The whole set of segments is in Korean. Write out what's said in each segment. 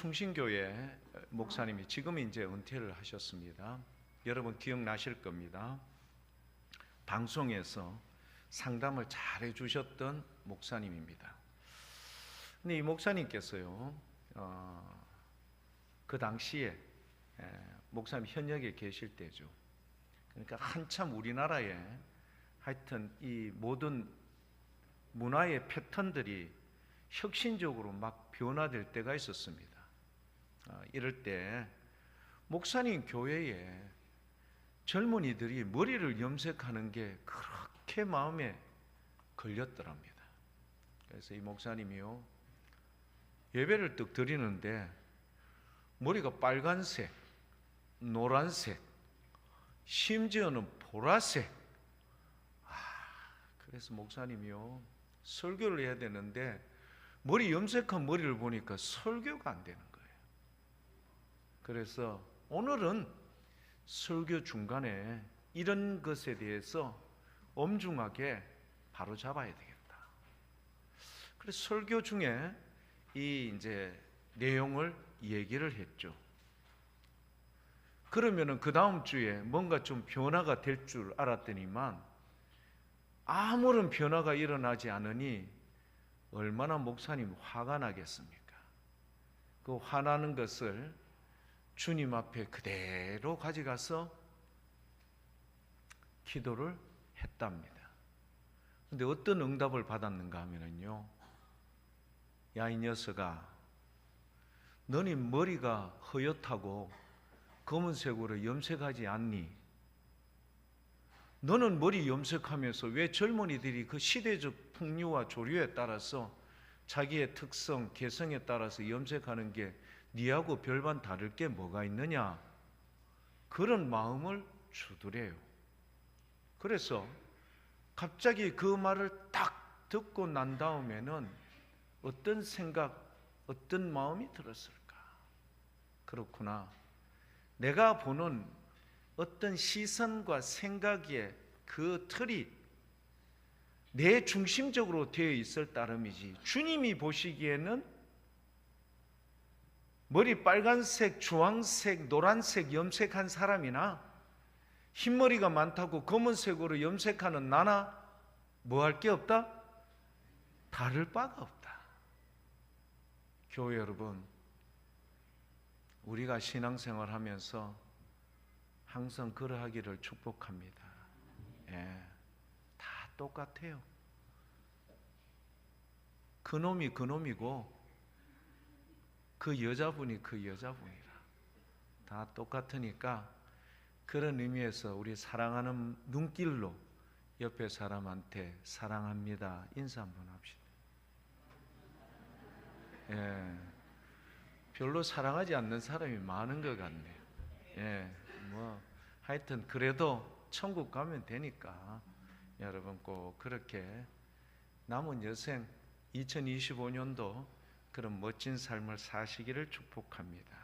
충신교회 목사님이 지금 이제 은퇴를 하셨습니다. 여러분 기억나실 겁니다. 방송에서 상담을 잘 해주셨던 목사님입니다. 근데 이 목사님께서요, 그 당시에 목사님 현역에 계실 때죠. 그러니까 한참 우리나라에 하여튼 이 모든 문화의 패턴들이 혁신적으로 막 변화될 때가 있었습니다. 이럴 때 목사님 교회에 젊은이들이 머리를 염색하는 게 그렇게 마음에 걸렸더랍니다. 그래서 이 목사님이요, 예배를 딱 드리는데 머리가 빨간색, 노란색, 심지어는 보라색. 그래서 목사님이요, 설교를 해야 되는데 머리 염색한 머리를 보니까 설교가 안 되는 거예요. 그래서 오늘은 설교 중간에 이런 것에 대해서 엄중하게 바로 잡아야 되겠다. 그래서 설교 중에 이 이제 내용을 얘기를 했죠. 그러면은 그 다음 주에 뭔가 좀 변화가 될 줄 알았더니만 아무런 변화가 일어나지 않으니 얼마나 목사님 화가 나겠습니까? 그 화나는 것을 주님 앞에 그대로 가져가서 기도를 했답니다. 근데 어떤 응답을 받았는가 하면요, 야, 이 녀석아, 너는 머리가 허옇다고 검은색으로 염색하지 않니? 너는 머리 염색하면서 왜 젊은이들이 그 시대적 풍류와 조류에 따라서 자기의 특성, 개성에 따라서 염색하는 게 니하고 별반 다를 게 뭐가 있느냐? 그런 마음을 주더래요. 그래서 갑자기 그 말을 딱 듣고 난 다음에는 어떤 생각, 어떤 마음이 들었을까? 그렇구나. 내가 보는 어떤 시선과 생각의 그 틀이 내 중심적으로 되어 있을 따름이지, 주님이 보시기에는 머리 빨간색, 주황색, 노란색 염색한 사람이나 흰머리가 많다고 검은색으로 염색하는 나나 뭐 할 게 없다? 다를 바가 없다. 교회 여러분, 우리가 신앙생활 하면서 항상 그러하기를 축복합니다. 다 똑같아요. 그놈이 그놈이고 그 여자분이 그 여자분이라 다 똑같으니까, 그런 의미에서 우리 사랑하는 눈길로 옆에 사람한테 사랑합니다 인사 한번 합시다. 별로 사랑하지 않는 사람이 많은 것 같네요. 뭐 하여튼 그래도 천국 가면 되니까 여러분 꼭 그렇게 남은 여생 2025년도 그런 멋진 삶을 사시기를 축복합니다.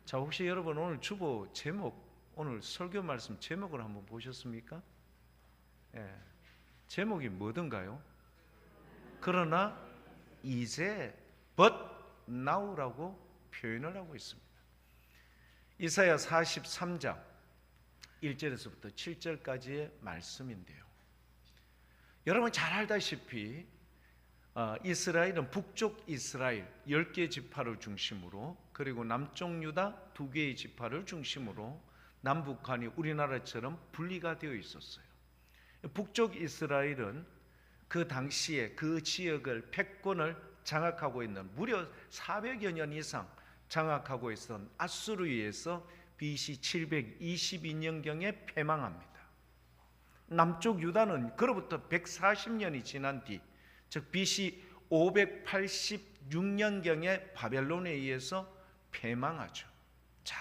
자, 혹시 여러분 오늘 주보 제목, 오늘 설교 말씀 제목을 한번 보셨습니까? 제목이 뭐든가요? 그러나 이제 but now라고 표현을 하고 있습니다. 이사야 43장 1절에서부터 7절까지의 말씀인데요, 여러분 잘 알다시피 이스라엘은 북쪽 이스라엘 10개 지파를 중심으로, 그리고 남쪽 유다 2개의 지파를 중심으로 남북한이 우리나라처럼 분리가 되어 있었어요. 북쪽 이스라엘은 그 당시에 그 지역을 패권을 장악하고 있는, 무려 400여 년 이상 장악하고 있었던 아수르에 의해서 BC 722년경에 패망합니다. 남쪽 유다는 그로부터 140년이 지난 뒤, 즉 BC 586년경에 바벨론에 의해서 패망하죠. 자,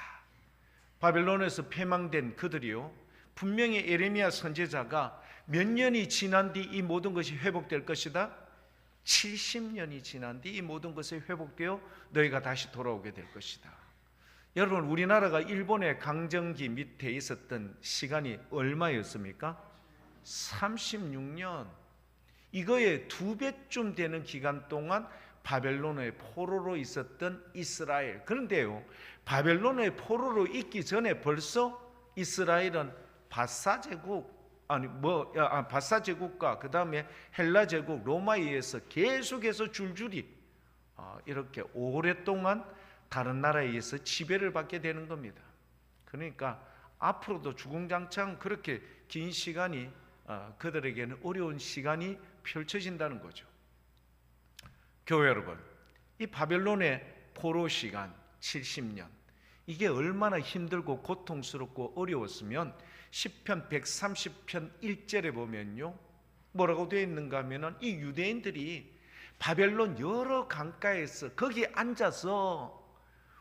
바벨론에서 패망된 그들이요, 분명히 예레미야 선지자가 몇 년이 지난 뒤 이 모든 것이 회복될 것이다, 70년이 지난 뒤 이 모든 것이 회복되어 너희가 다시 돌아오게 될 것이다. 여러분, 우리나라가 일본의 강점기 밑에 있었던 시간이 얼마였습니까? 36년. 이거의 2배쯤 되는 기간 동안 바벨론의 포로로 있었던 이스라엘. 그런데요, 바벨론의 포로로 있기 전에 벌써 이스라엘은 바사 제국과 그 다음에 헬라 제국 로마에 의해서 계속해서 줄줄이 이렇게 오랫동안 다른 나라에 의해서 지배를 받게 되는 겁니다. 그러니까 앞으로도 주공장창 그렇게 긴 시간이 그들에게는 어려운 시간이 펼쳐진다는 거죠. 교회 여러분, 이 바벨론의 포로 시간 70년, 이게 얼마나 힘들고 고통스럽고 어려웠으면 시편 130편 1절에 보면요, 뭐라고 되어 있는가 하면은 이 유대인들이 바벨론 여러 강가에서 거기 앉아서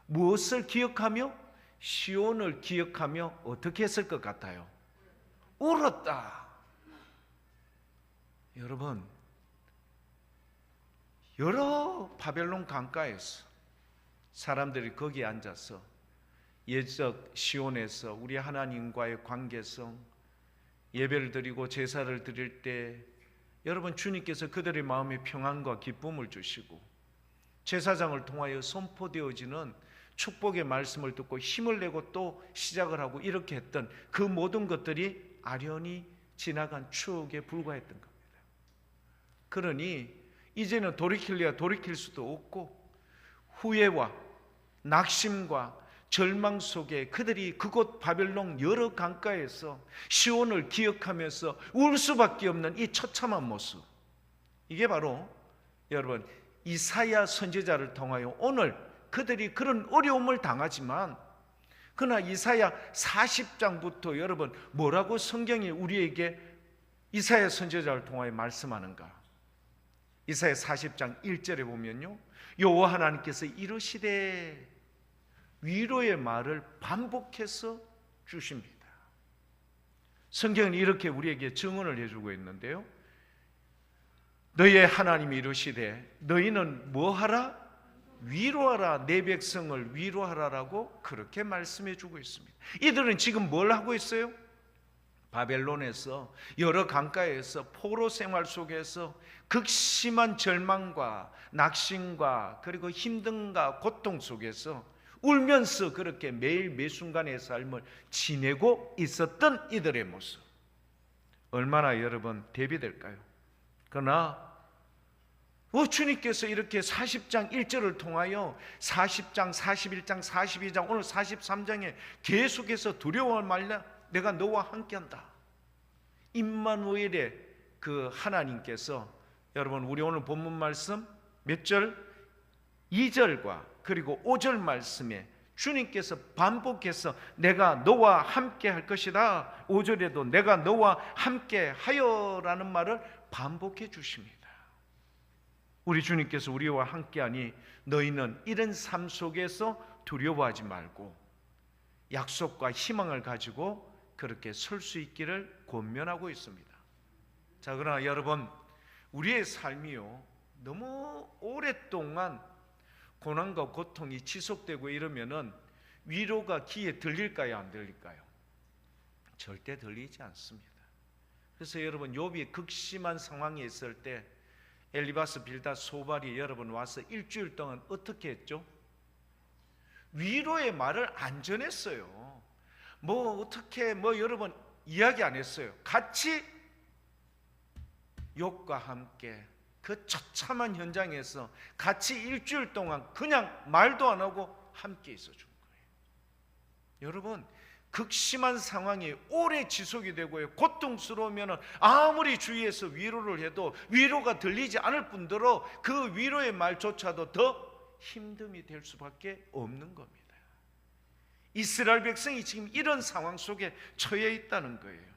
무엇을 기억하며? 시온을 기억하며 어떻게 했을 것 같아요? 울었다. 여러분, 여러 바벨론 강가에서 사람들이 거기에 앉아서 옛적 시온에서 우리 하나님과의 관계성, 예배를 드리고 제사를 드릴 때 여러분, 주님께서 그들의 마음에 평안과 기쁨을 주시고 제사장을 통하여 선포되어지는 축복의 말씀을 듣고 힘을 내고 또 시작을 하고 이렇게 했던 그 모든 것들이 아련히 지나간 추억에 불과했던 겁니다. 그러니 이제는 돌이킬래야 돌이킬 수도 없고 후회와 낙심과 절망 속에 그들이 그곳 바벨론 여러 강가에서 시온을 기억하면서 울 수밖에 없는 이 처참한 모습, 이게 바로 여러분 이사야 선지자를 통하여 오늘 그들이 그런 어려움을 당하지만 그러나 이사야 40장부터 여러분 뭐라고 성경이 우리에게 이사야 선지자를 통하여 말씀하는가? 이사야 40장 1절에 보면요, 여호와 하나님께서 이르시되 위로의 말을 반복해서 주십니다. 성경은 이렇게 우리에게 증언을 해주고 있는데요, 너희의 하나님이 이르시되 너희는 뭐하라? 위로하라, 내 백성을 위로하라라고 그렇게 말씀해 주고 있습니다. 이들은 지금 뭘 하고 있어요? 바벨론에서 여러 강가에서 포로 생활 속에서 극심한 절망과 낙심과 그리고 힘듦과 고통 속에서 울면서 그렇게 매일 매순간의 삶을 지내고 있었던 이들의 모습, 얼마나 여러분 대비될까요? 그러나 주님께서 이렇게 40장 1절을 통하여 40장, 41장, 42장, 오늘 43장에 계속해서 두려워할 말라, 내가 너와 함께한다. 임마누엘의 그 하나님께서 여러분 우리 오늘 본문 말씀 몇 절? 2절과 그리고 5절 말씀에 주님께서 반복해서 내가 너와 함께 할 것이다, 5절에도 내가 너와 함께 하여라는 말을 반복해 주십니다. 우리 주님께서 우리와 함께하니 너희는 이런 삶 속에서 두려워하지 말고 약속과 희망을 가지고 그렇게 설 수 있기를 권면하고 있습니다. 자, 그러나 여러분, 우리의 삶이요 너무 오랫동안 고난과 고통이 지속되고 이러면은 위로가 귀에 들릴까요, 안 들릴까요? 절대 들리지 않습니다. 그래서 여러분, 욥이 극심한 상황에 있을 때 엘리바스 빌닷 소발이 여러분 와서 일주일 동안 어떻게 했죠? 위로의 말을 안 전했어요. 어떻게 여러분 이야기 안 했어요. 같이 욥과 함께 그 처참한 현장에서 같이 일주일 동안 그냥 말도 안 하고 함께 있어 준 거예요. 여러분, 극심한 상황이 오래 지속이 되고요, 고통스러우면 아무리 주위에서 위로를 해도 위로가 들리지 않을 뿐더러 그 위로의 말조차도 더 힘듦이 될 수밖에 없는 겁니다. 이스라엘 백성이 지금 이런 상황 속에 처해 있다는 거예요.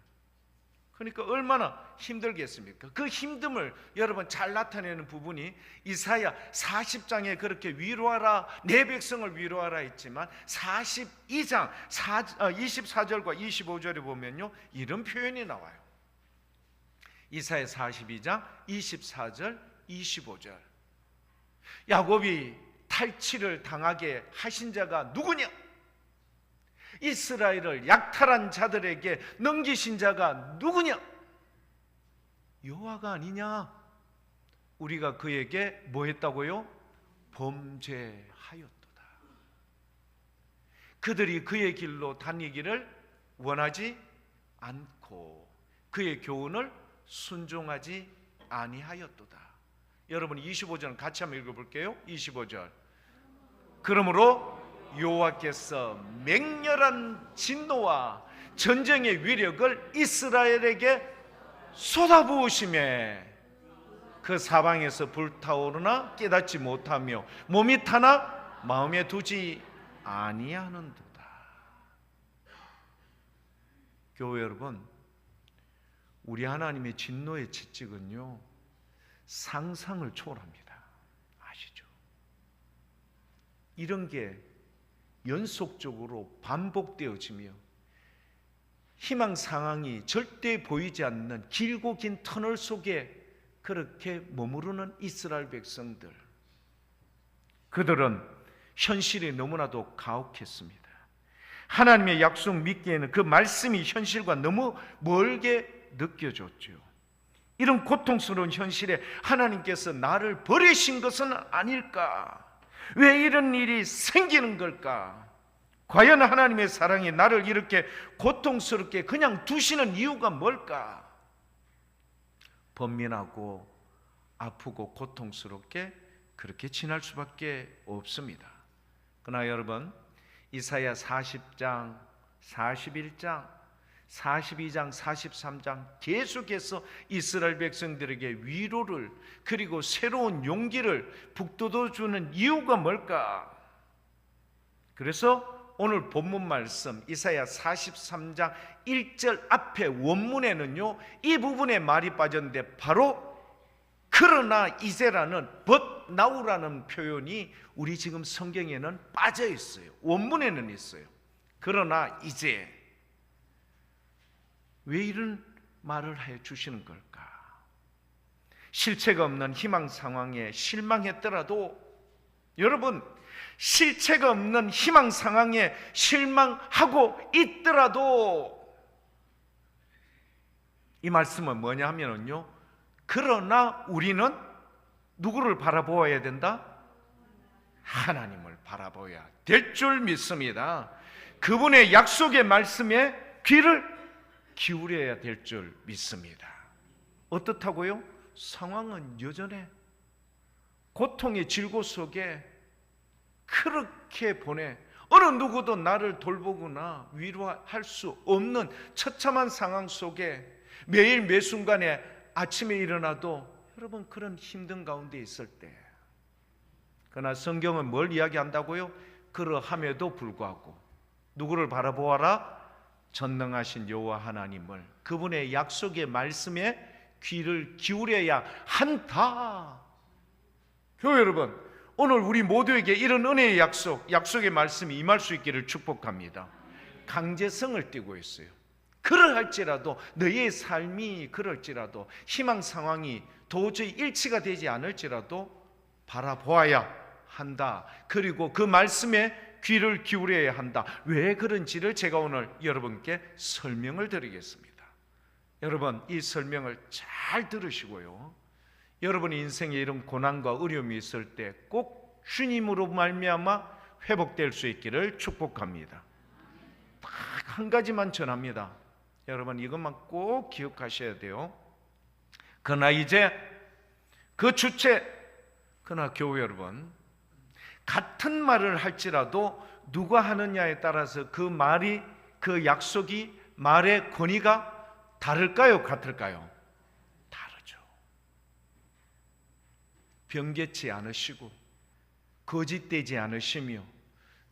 그러니까 얼마나 힘들겠습니까? 그 힘듦을 여러분 잘 나타내는 부분이 이사야 40장에 그렇게 위로하라, 내 백성을 위로하라 했지만 42장 24절과 25절에 보면요 이런 표현이 나와요. 이사야 42장 24절 25절, 야곱이 탈취를 당하게 하신 자가 누구냐? 이스라엘을 약탈한 자들에게 넘기신 자가 누구냐? 여호와가 아니냐? 우리가 그에게 뭐 했다고요? 범죄하였도다. 그들이 그의 길로 다니기를 원하지 않고 그의 교훈을 순종하지 아니하였도다. 여러분 25절 같이 한번 읽어볼게요. 25절. 그러므로 여호와께서 맹렬한 진노와 전쟁의 위력을 이스라엘에게 쏟아부으심에 그 사방에서 불타오르나 깨닫지 못하며 몸이 타나 마음에 두지 아니하는도다. 교회 여러분, 우리 하나님의 진노의 채찍은요 상상을 초월합니다. 아시죠? 이런 게 연속적으로 반복되어지며 희망 상황이 절대 보이지 않는 길고 긴 터널 속에 그렇게 머무르는 이스라엘 백성들, 그들은 현실이 너무나도 가혹했습니다. 하나님의 약속 믿기에는 그 말씀이 현실과 너무 멀게 느껴졌죠. 이런 고통스러운 현실에 하나님께서 나를 버리신 것은 아닐까? 왜 이런 일이 생기는 걸까? 과연 하나님의 사랑이 나를 이렇게 고통스럽게 그냥 두시는 이유가 뭘까? 번민하고 아프고 고통스럽게 그렇게 지날 수밖에 없습니다. 그러나 여러분, 이사야 40장, 41장, 42장, 43장 계속해서 이스라엘 백성들에게 위로를 그리고 새로운 용기를 북돋워주는 이유가 뭘까? 그래서 오늘 본문 말씀 이사야 43장 1절 앞에 원문에는요 이 부분에 말이 빠졌는데 바로 그러나 이제라는 but now라는 표현이 우리 지금 성경에는 빠져 있어요. 원문에는 있어요. 그러나 이제. 왜 이런 말을 해 주시는 걸까? 실체가 없는 희망 상황에 실망했더라도, 여러분, 실체가 없는 희망 상황에 실망하고 있더라도 이 말씀은 뭐냐 하면은요, 그러나 우리는 누구를 바라보아야 된다? 하나님을 바라보아야 될 줄 믿습니다. 그분의 약속의 말씀에 귀를 기울여야 될 줄 믿습니다. 어떻다고요? 상황은 여전해. 고통의 질고 속에 그렇게 보내 어느 누구도 나를 돌보거나 위로할 수 없는 처참한 상황 속에 매일 매 순간에 아침에 일어나도 여러분 그런 힘든 가운데 있을 때, 그러나 성경은 뭘 이야기한다고요? 그러함에도 불구하고 누구를 바라보아라? 전능하신 여호와 하나님을, 그분의 약속의 말씀에 귀를 기울여야 한다. 교회 여러분, 오늘 우리 모두에게 이런 은혜의 약속의 말씀이 임할 수 있기를 축복합니다. 강제성을 띠고 있어요. 그러할지라도 너희의 삶이 그럴지라도 희망 상황이 도저히 일치가 되지 않을지라도 바라보아야 한다. 그리고 그 말씀에 귀를 기울여야 한다. 왜 그런지를 제가 오늘 여러분께 설명을 드리겠습니다. 여러분, 이 설명을 잘 들으시고요, 여러분의 인생에 이런 고난과 어려움이 있을 때 꼭 주님으로 말미암아 회복될 수 있기를 축복합니다. 딱 한 가지만 전합니다. 여러분, 이것만 꼭 기억하셔야 돼요. 그러나 이제 그 주체, 그러나 교회 여러분, 같은 말을 할지라도 누가 하느냐에 따라서 그 말이, 그 약속이, 말의 권위가 다를까요? 같을까요? 다르죠. 변개치 않으시고 거짓되지 않으시며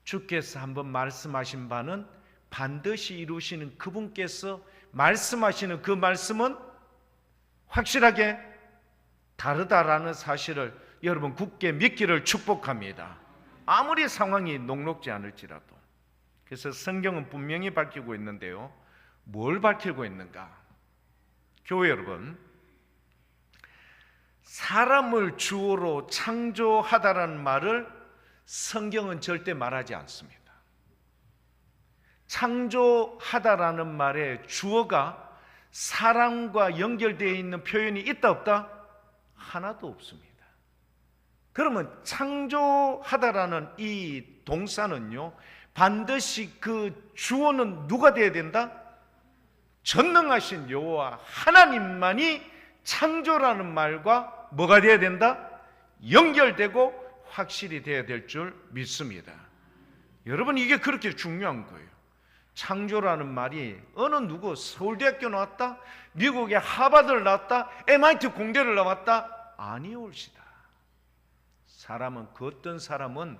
주께서 한번 말씀하신 바는 반드시 이루시는 그분께서 말씀하시는 그 말씀은 확실하게 다르다라는 사실을 여러분 굳게 믿기를 축복합니다. 아무리 상황이 녹록지 않을지라도. 그래서 성경은 분명히 밝히고 있는데요, 뭘 밝히고 있는가? 교회 여러분, 사람을 주어로 창조하다라는 말을 성경은 절대 말하지 않습니다. 창조하다라는 말의 주어가 사람과 연결되어 있는 표현이 있다 없다? 하나도 없습니다. 그러면 창조하다라는 이 동사는요, 반드시 그 주어는 누가 돼야 된다? 전능하신 여호와 하나님만이 창조라는 말과 뭐가 돼야 된다? 연결되고 확실히 돼야 될 줄 믿습니다. 여러분, 이게 그렇게 중요한 거예요. 창조라는 말이 어느 누구 서울대학교 나왔다, 미국의 하버드를 나왔다, MIT 공대를 나왔다 아니올시다. 사람은, 그 어떤 사람은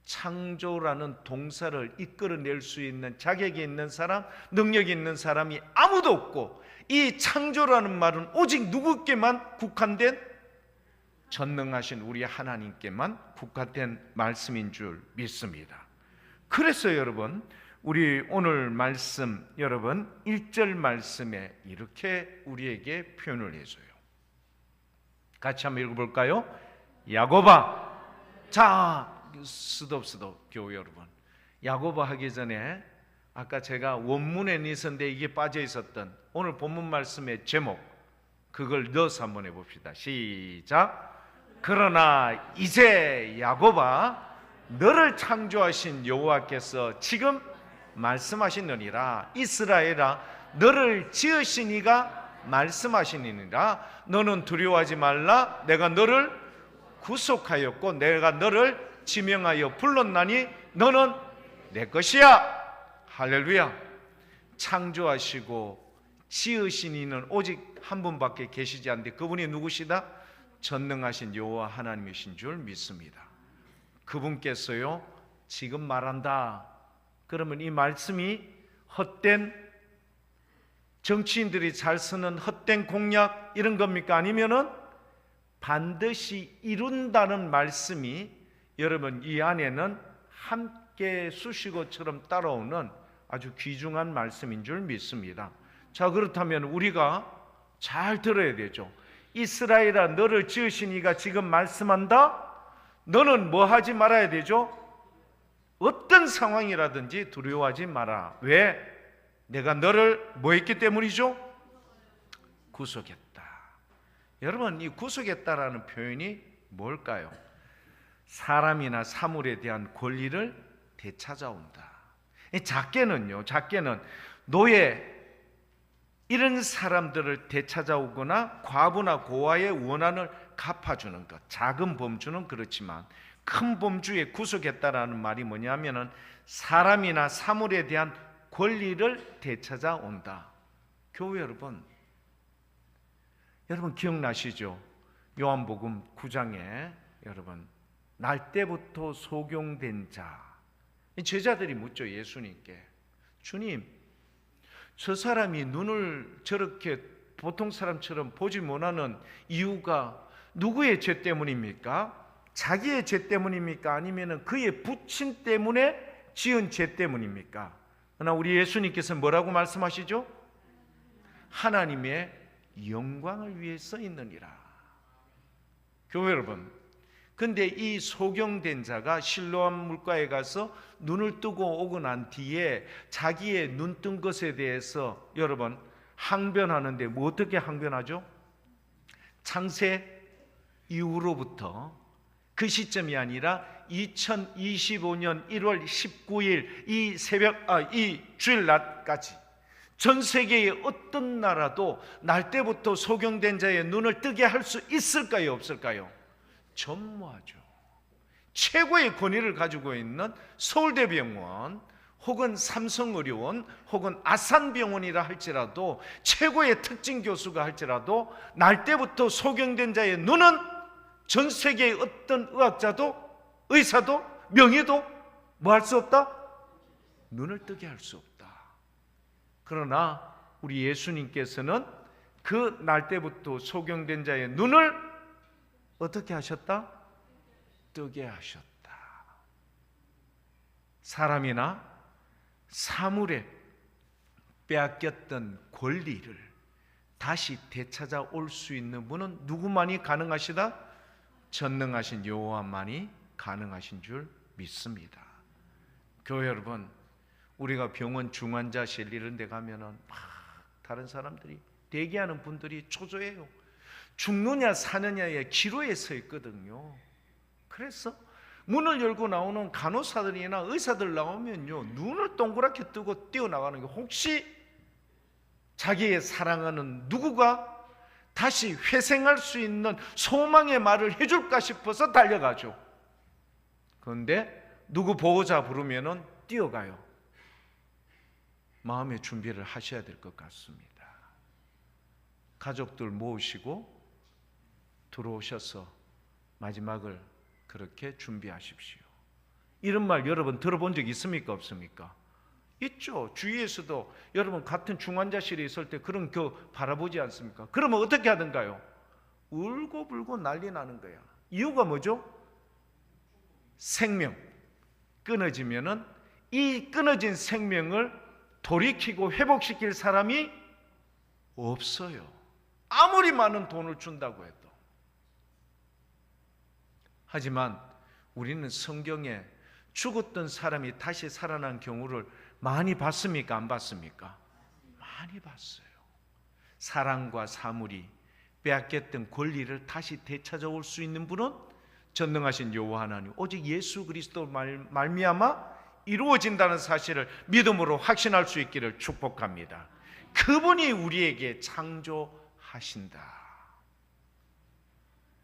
창조라는 동사를 이끌어낼 수 있는 자격이 있는 사람, 능력이 있는 사람이 아무도 없고, 이 창조라는 말은 오직 누구께만 국한된, 전능하신 우리 하나님께만 국한된 말씀인 줄 믿습니다. 그래서 여러분, 우리 오늘 말씀, 여러분 1절 말씀에 이렇게 우리에게 표현을 해줘요. 같이 한번 읽어볼까요? 야고바. 자, 스톱 교회 여러분, 야고보 하기 전에 아까 제가 원문에 있었는데 이게 빠져 있었던 오늘 본문 말씀의 제목, 그걸 넣어서 한번 해봅시다. 시작. 그러나 이제 야고바, 너를 창조하신 여호와께서 지금 말씀하시느니라. 이스라엘아, 너를 지으신 이가 말씀하시느니라. 너는 두려워하지 말라. 내가 너를 구속하였고 내가 너를 지명하여 불렀나니 너는 내 것이야. 할렐루야. 창조하시고 지으신 이는 오직 한 분밖에 계시지 않는데 그분이 누구시다? 전능하신 여호와 하나님이신 줄 믿습니다. 그분께서요 지금 말한다. 그러면 이 말씀이 헛된, 정치인들이 잘 쓰는 헛된 공약 이런 겁니까? 아니면은 반드시 이룬다는 말씀이 여러분 이 안에는 함께 수식어처럼 따라오는 아주 귀중한 말씀인 줄 믿습니다. 자, 그렇다면 우리가 잘 들어야 되죠. 이스라엘아, 너를 지으신 이가 지금 말씀한다. 너는 뭐 하지 말아야 되죠? 어떤 상황이라든지 두려워하지 마라. 왜? 내가 너를 뭐 했기 때문이죠? 구속했다. 여러분, 이 구속했다라는 표현이 뭘까요? 사람이나 사물에 대한 권리를 되찾아온다. 작게는요, 작게는 노예 이런 사람들을 되찾아오거나 과부나 고아의 원한을 갚아주는 것. 작은 범주는 그렇지만 큰 범주에 구속했다라는 말이 뭐냐면은 사람이나 사물에 대한 권리를 되찾아온다. 교회 여러분, 여러분 기억나시죠? 요한복음 9장에 여러분 날 때부터 소경된 자, 제자들이 묻죠. 예수님께, 주님, 저 사람이 눈을 저렇게 보통 사람처럼 보지 못하는 이유가 누구의 죄 때문입니까? 자기의 죄 때문입니까? 아니면 그의 부친 때문에 지은 죄 때문입니까? 그러나 우리 예수님께서 뭐라고 말씀하시죠? 하나님의 영광을 위해서 있느니라. 교회 여러분, 근데 이 소경된 자가 실로암 물가에 가서 눈을 뜨고 오고 난 뒤에 자기의 눈 뜬 것에 대해서 여러분 항변하는데 뭐 어떻게 항변하죠? 창세 이후로부터, 그 시점이 아니라 2025년 1월 19일 이 주일 낮까지 전 세계의 어떤 나라도 날 때부터 소경된 자의 눈을 뜨게 할 수 있을까요? 없을까요? 전무하죠. 최고의 권위를 가지고 있는 서울대병원 혹은 삼성의료원 혹은 아산병원이라 할지라도, 최고의 특징 교수가 할지라도 날 때부터 소경된 자의 눈은 전 세계의 어떤 의학자도 의사도 명의도 뭐 할 수 없다? 눈을 뜨게 할 수 없다. 그러나 우리 예수님께서는 그 날 때부터 소경된 자의 눈을 어떻게 하셨다? 뜨게 하셨다. 사람이나 사물에 빼앗겼던 권리를 다시 되찾아올 수 있는 분은 누구만이 가능하시다? 전능하신 여호와만이 가능하신 줄 믿습니다. 교회 여러분, 우리가 병원 중환자실 이런 데 가면은 막 다른 사람들이 대기하는 분들이 초조해요. 죽느냐 사느냐의 기로에 서 있거든요. 그래서 문을 열고 나오는 간호사들이나 의사들 나오면요, 눈을 동그랗게 뜨고 뛰어나가는 게, 혹시 자기의 사랑하는 누구가 다시 회생할 수 있는 소망의 말을 해줄까 싶어서 달려가죠. 그런데 누구 보호자 부르면은 뛰어가요. 마음의 준비를 하셔야 될 것 같습니다. 가족들 모으시고 들어오셔서 마지막을 그렇게 준비하십시오. 이런 말 여러분 들어본 적 있습니까? 없습니까? 있죠. 주위에서도 여러분 같은 중환자실에 있을 때 그런 거 바라보지 않습니까? 그러면 어떻게 하던가요? 울고불고 난리 나는 거야. 이유가 뭐죠? 생명 끊어지면은 이 끊어진 생명을 돌이키고 회복시킬 사람이 없어요. 아무리 많은 돈을 준다고 해도. 하지만 우리는 성경에 죽었던 사람이 다시 살아난 경우를 많이 봤습니까? 안 봤습니까? 많이 봤어요. 사랑과 사물이 빼앗겼던 권리를 다시 되찾아올 수 있는 분은 전능하신 여호와 하나님, 오직 예수 그리스도 말미암아 이루어진다는 사실을 믿음으로 확신할 수 있기를 축복합니다. 그분이 우리에게 창조하신다.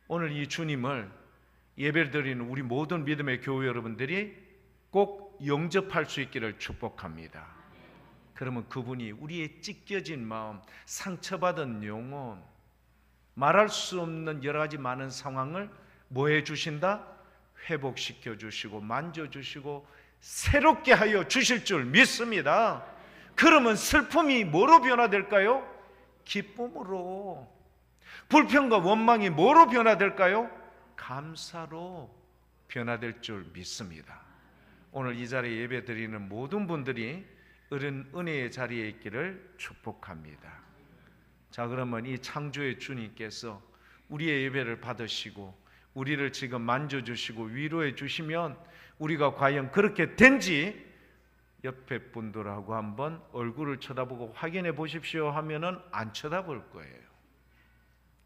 오늘 이 주님을 예배를 드리는 우리 모든 믿음의 교회 여러분들이 꼭 영접할 수 있기를 축복합니다. 그러면 그분이 우리의 찢겨진 마음, 상처받은 영혼, 말할 수 없는 여러 가지 많은 상황을 뭐 해주신다? 회복시켜 주시고 만져주시고 새롭게 하여 주실 줄 믿습니다. 그러면 슬픔이 뭐로 변화될까요? 기쁨으로. 불평과 원망이 뭐로 변화될까요? 감사로 변화될 줄 믿습니다. 오늘 이 자리에 예배 드리는 모든 분들이 은혜의 자리에 있기를 축복합니다. 자, 그러면 이 창조의 주님께서 우리의 예배를 받으시고 우리를 지금 만져주시고 위로해 주시면 우리가 과연 그렇게 된지 옆에 분들하고 한번 얼굴을 쳐다보고 확인해 보십시오 하면은 안 쳐다볼 거예요.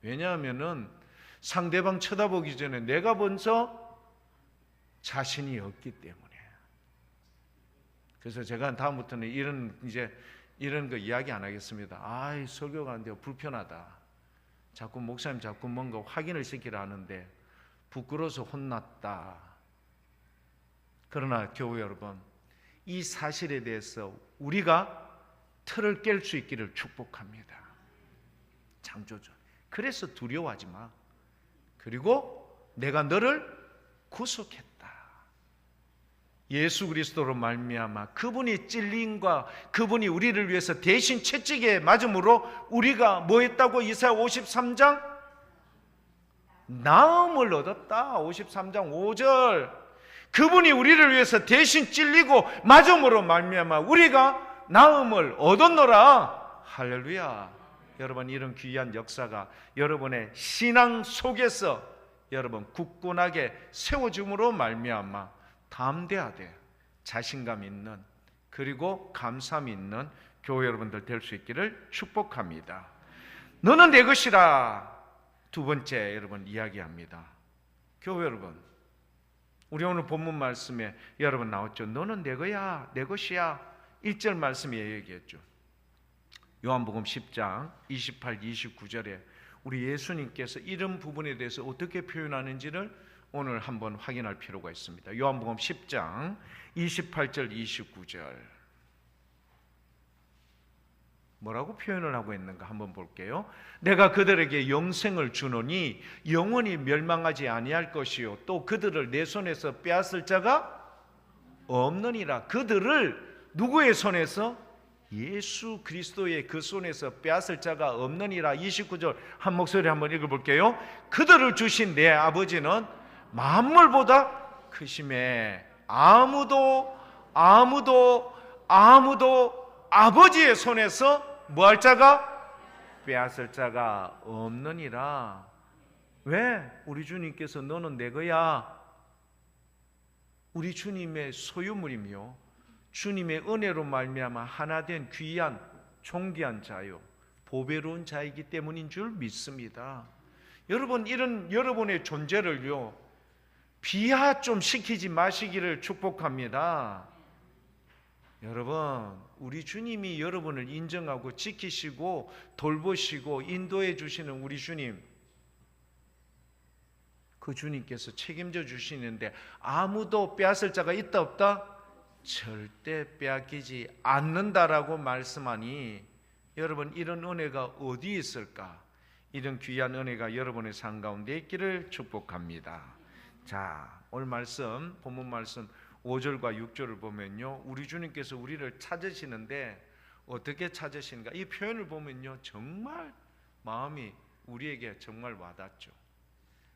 왜냐하면은 상대방 쳐다보기 전에 내가 먼저 자신이 없기 때문에. 그래서 제가 다음부터는 이런 거 이야기 안 하겠습니다. 아이, 설교가 안 돼요. 불편하다. 자꾸 목사님 자꾸 뭔가 확인을 시키라 하는데 부끄러워서 혼났다. 그러나 교회 여러분, 이 사실에 대해서 우리가 틀을 깰 수 있기를 축복합니다. 창조주. 그래서 두려워하지 마. 그리고 내가 너를 구속했다. 예수 그리스도로 말미암아 그분이 찔림과 그분이 우리를 위해서 대신 채찍에 맞음으로 우리가 뭐 했다고? 이사야 53장 나음을 얻었다. 53장 5절. 그분이 우리를 위해서 대신 찔리고 맞음으로 말미암아 우리가 나음을 얻었노라. 할렐루야. 여러분, 이런 귀한 역사가 여러분의 신앙 속에서 여러분 굳건하게 세워줌으로 말미암아 담대하되 자신감 있는, 그리고 감사함 있는 교회 여러분들 될 수 있기를 축복합니다. 너는 내 것이라. 두 번째 여러분 이야기합니다. 교회 여러분, 우리 오늘 본문 말씀에 여러분 나왔죠. 너는 내 거야, 내 것이야. 1절 말씀에 얘기했죠. 요한복음 10장 28, 29절에 우리 예수님께서 이런 부분에 대해서 어떻게 표현하는지를 오늘 한번 확인할 필요가 있습니다. 요한복음 10장 28절 29절 뭐라고 표현을 하고 있는가 한번 볼게요. 내가 그들에게 영생을 주노니 영원히 멸망하지 아니할 것이요 또 그들을 내 손에서 빼앗을 자가 없느니라. 그들을 누구의 손에서? 예수 그리스도의 그 손에서 빼앗을 자가 없느니라. 29절 한 목소리 한번 읽어볼게요. 그들을 주신 내 아버지는 만물보다 크심에 아무도 아버지의 손에서 뭐 할 자가? 빼앗을 자가 없느니라. 왜? 우리 주님께서 너는 내 거야. 우리 주님의 소유물이며 주님의 은혜로 말미암아 하나 된 귀한 존귀한 자요 보배로운 자이기 때문인 줄 믿습니다. 여러분, 이런 여러분의 존재를요 비하 좀 시키지 마시기를 축복합니다. 여러분, 우리 주님이 여러분을 인정하고 지키시고 돌보시고 인도해 주시는 우리 주님, 그 주님께서 책임져 주시는데 아무도 빼앗을 자가 있다 없다? 절대 빼앗기지 않는다라고 말씀하니 여러분, 이런 은혜가 어디 있을까? 이런 귀한 은혜가 여러분의 삶 가운데 있기를 축복합니다. 자, 오늘 말씀, 본문 말씀 5절과 6절을 보면요, 우리 주님께서 우리를 찾으시는데 어떻게 찾으시는가? 이 표현을 보면요, 정말 마음이 우리에게 정말 와닿죠.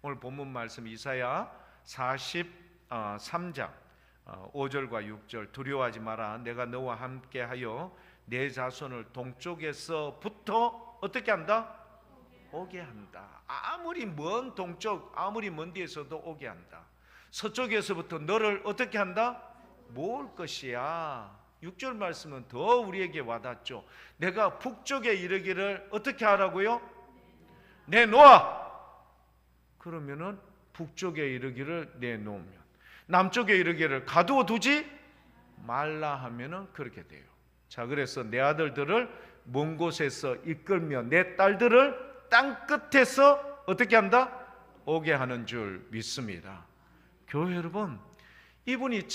오늘 본문 말씀 이사야 43장 5절과 6절, 두려워하지 마라. 내가 너와 함께하여 내 자손을 동쪽에서부터 어떻게 한다? 오게 한다. 아무리 먼 동쪽, 아무리 먼 데에서도 오게 한다. 서쪽에서부터 너를 어떻게 한다? 모을 것이야. 6절 말씀은 더 우리에게 와닿죠. 내가 북쪽에 이르기를 어떻게 하라고요? 내놓아. 그러면은 북쪽에 이르기를 내놓으면, 남쪽에 이르기를 가두어 두지 말라 하면은 그렇게 돼요. 자, 그래서 내 아들들을 먼 곳에서 이끌며 내 딸들을 땅 끝에서 어떻게 한다? 오게 하는 줄 믿습니다. 교회 여러분, 이분이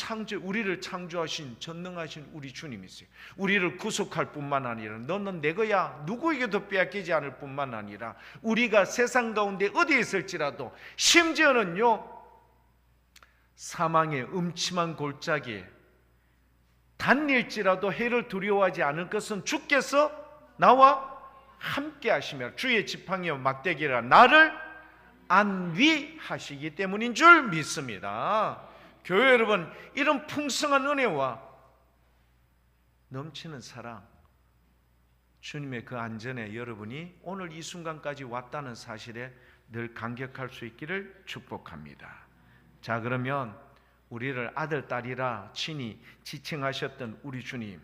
우리를 창조하신 전능하신 우리 주님이세요. 우리를 구속할 뿐만 아니라 너는 내 거야, 누구에게도 빼앗기지 않을 뿐만 아니라 우리가 세상 가운데 어디에 있을지라도, 심지어는요 사망의 음침한 골짜기에 다닐지라도 해를 두려워하지 않을 것은 주께서 나와 함께 하시며 주의 지팡이와 막대기라 나를 안위하시기 때문인 줄 믿습니다. 교회 여러분, 이런 풍성한 은혜와 넘치는 사랑, 주님의 그 안전에 여러분이 오늘 이 순간까지 왔다는 사실에 늘 감격할 수 있기를 축복합니다. 자, 그러면 우리를 아들, 딸이라 친히 지칭하셨던 우리 주님,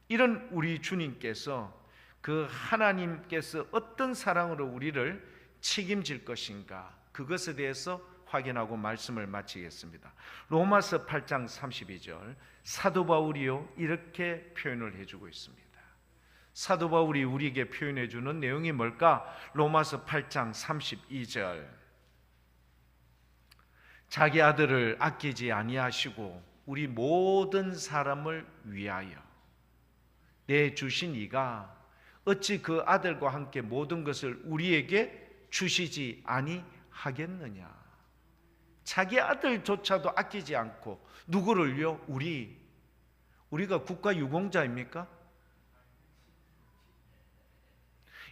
이런 우리 주님께서, 그 하나님께서 어떤 사랑으로 우리를 책임질 것인가, 그것에 대해서 확인하고 말씀을 마치겠습니다. 로마서 8장 32절, 사도 바울이요 이렇게 표현을 해주고 있습니다. 사도 바울이 우리에게 표현해 주는 내용이 뭘까? 로마서 8장 32절, 자기 아들을 아끼지 아니하시고 우리 모든 사람을 위하여 내주신 이가 어찌 그 아들과 함께 모든 것을 우리에게 주시지 아니하겠느냐. 자기 아들조차도 아끼지 않고 누구를요? 우리가 국가 유공자입니까?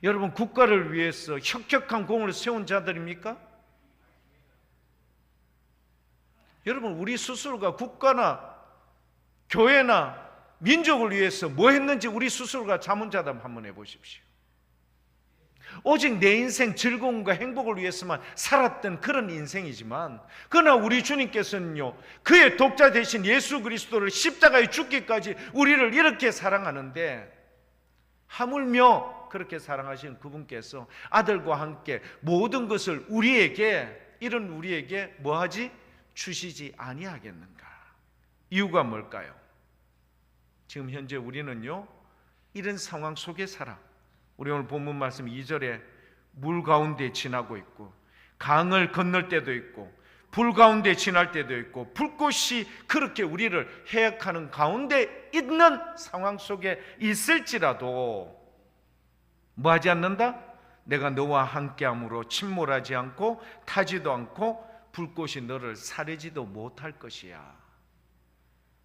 여러분, 국가를 위해서 혁혁한 공을 세운 자들입니까? 여러분, 우리 스스로가 국가나 교회나 민족을 위해서 뭐 했는지 우리 스스로가 자문자답 한번 해보십시오. 오직 내 인생 즐거움과 행복을 위해서만 살았던 그런 인생이지만, 그러나 우리 주님께서는요 그의 독자 되신 예수 그리스도를 십자가에 죽기까지 우리를 이렇게 사랑하는데, 하물며 그렇게 사랑하신 그분께서 아들과 함께 모든 것을 이런 우리에게 뭐하지? 주시지 아니하겠는가? 이유가 뭘까요? 지금 현재 우리는요 이런 상황 속에 살아, 우리 오늘 본문 말씀 2절에 물 가운데 지나고 있고, 강을 건널 때도 있고, 불 가운데 지날 때도 있고, 불꽃이 그렇게 우리를 해역하는 가운데 있는 상황 속에 있을지라도 뭐 하지 않는다? 내가 너와 함께함으로 침몰하지 않고 타지도 않고 불꽃이 너를 사르지도 못할 것이야.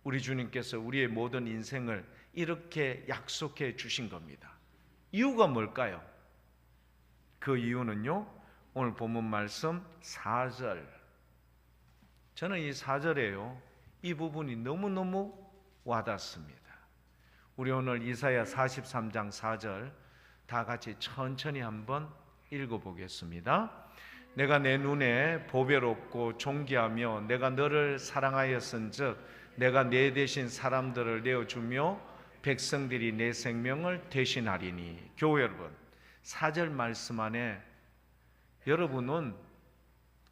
우리 주님께서 우리의 모든 인생을 이렇게 약속해 주신 겁니다. 이유가 뭘까요? 그 이유는요 오늘 본문 말씀 4절, 저는 이 4절에요 이 부분이 너무너무 와닿습니다. 우리 오늘 이사야 43장 4절 다 같이 천천히 한번 읽어보겠습니다. 내가 내 눈에 보배롭고 존귀하며 내가 너를 사랑하였은즉 내가 내 대신 사람들을 내어주며 백성들이 내 생명을 대신하리니. 교회 여러분, 4절 말씀 안에 여러분은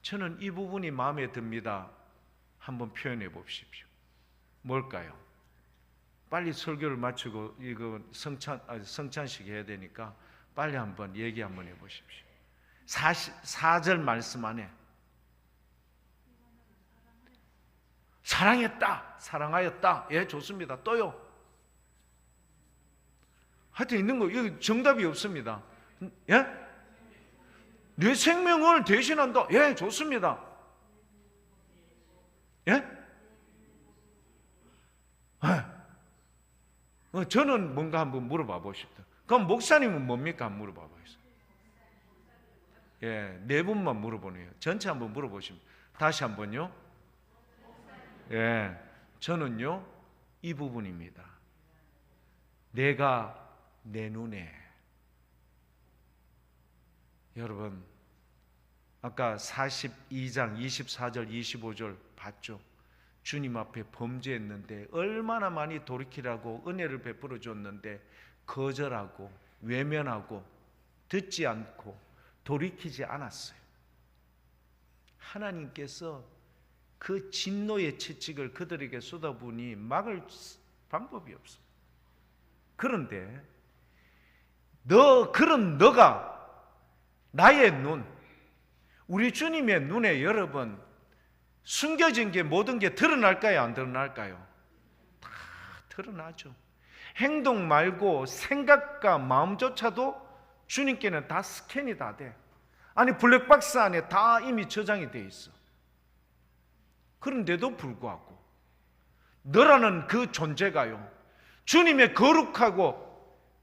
저는 이 부분이 마음에 듭니다. 한번 표현해 보십시오. 뭘까요? 빨리 설교를 마치고 이거 성찬식 해야 되니까 빨리 한번 얘기 한번 해 보십시오. 4절 말씀 안에 사랑했다, 사랑하였다. 예, 좋습니다. 또요. 하여튼 있는 거, 여기 정답이 없습니다. 예? 내 생명을 대신한다. 예, 좋습니다. 예? 저는 뭔가 한번 물어봐 보십시오. 그럼 목사님은 뭡니까? 한번 물어봐 보세요. 예, 네 분만 물어보네요. 전체 한번 물어보시면 다시 한번요. 예, 저는요 이 부분입니다. 내가 내 눈에, 여러분 아까 42장 24절 25절 봤죠? 주님 앞에 범죄했는데 얼마나 많이 돌이키라고 은혜를 베풀어 줬는데 거절하고 외면하고 듣지 않고 돌이키지 않았어요. 하나님께서 그 진노의 채찍을 그들에게 쏟아부으니 막을 방법이 없어. 그런데 그런 너가 나의 눈, 우리 주님의 눈에 여러분 숨겨진 게 모든 게 드러날까요? 안 드러날까요? 다 드러나죠. 행동 말고 생각과 마음조차도 주님께는 다 스캔이 다 돼. 아니 블랙박스 안에 다 이미 저장이 돼 있어. 그런데도 불구하고 너라는 그 존재가요, 주님의 거룩하고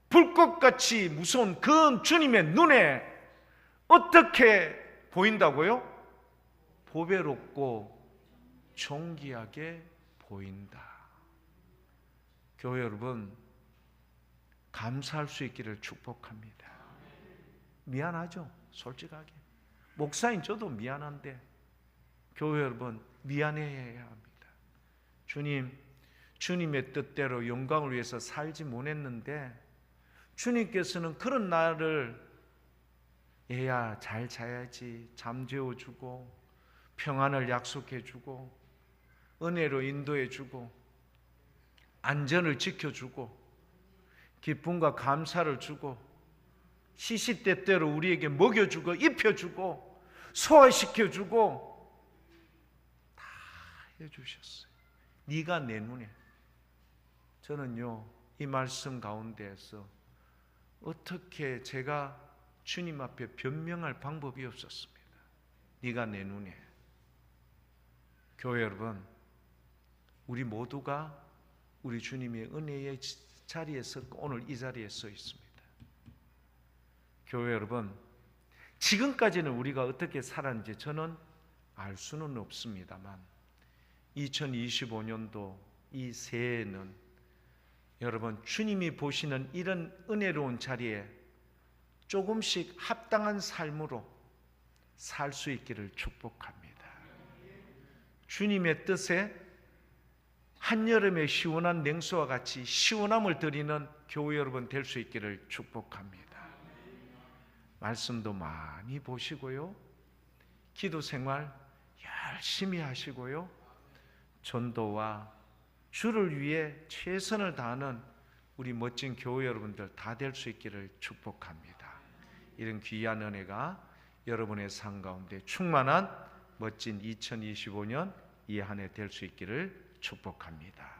불꽃같이 무서운 그 주님의 눈에 어떻게 보인다고요? 보배롭고 존귀하게 보인다. 교회 여러분, 감사할 수 있기를 축복합니다. 미안하죠? 솔직하게. 목사인 저도 미안한데 교회 여러분 미안해야 합니다. 주님의 뜻대로 영광을 위해서 살지 못했는데 주님께서는 그런 나를 얘야 잘 자야지 잠재워주고 평안을 약속해주고 은혜로 인도해주고 안전을 지켜주고 기쁨과 감사를 주고 시시때때로 우리에게 먹여주고 입혀주고 소화시켜주고 다 해주셨어요. 네가 내 눈에. 저는요 이 말씀 가운데에서 어떻게 제가 주님 앞에 변명할 방법이 없었습니다. 네가 내 눈에. 교회 여러분, 우리 모두가 우리 주님의 은혜의 자리에서 오늘 이 자리에 서 있습니다. 교회 여러분, 지금까지는 우리가 어떻게 살았는지 저는 알 수는 없습니다만 2025년도 이 새해에는 여러분 주님이 보시는 이런 은혜로운 자리에 조금씩 합당한 삶으로 살 수 있기를 축복합니다. 주님의 뜻에 한여름의 시원한 냉수와 같이 시원함을 드리는 교회 여러분 될 수 있기를 축복합니다. 말씀도 많이 보시고요, 기도 생활 열심히 하시고요, 전도와 주를 위해 최선을 다하는 우리 멋진 교회 여러분들 다 될 수 있기를 축복합니다. 이런 귀한 은혜가 여러분의 삶 가운데 충만한 멋진 2025년 이 한 해 될 수 있기를 축복합니다.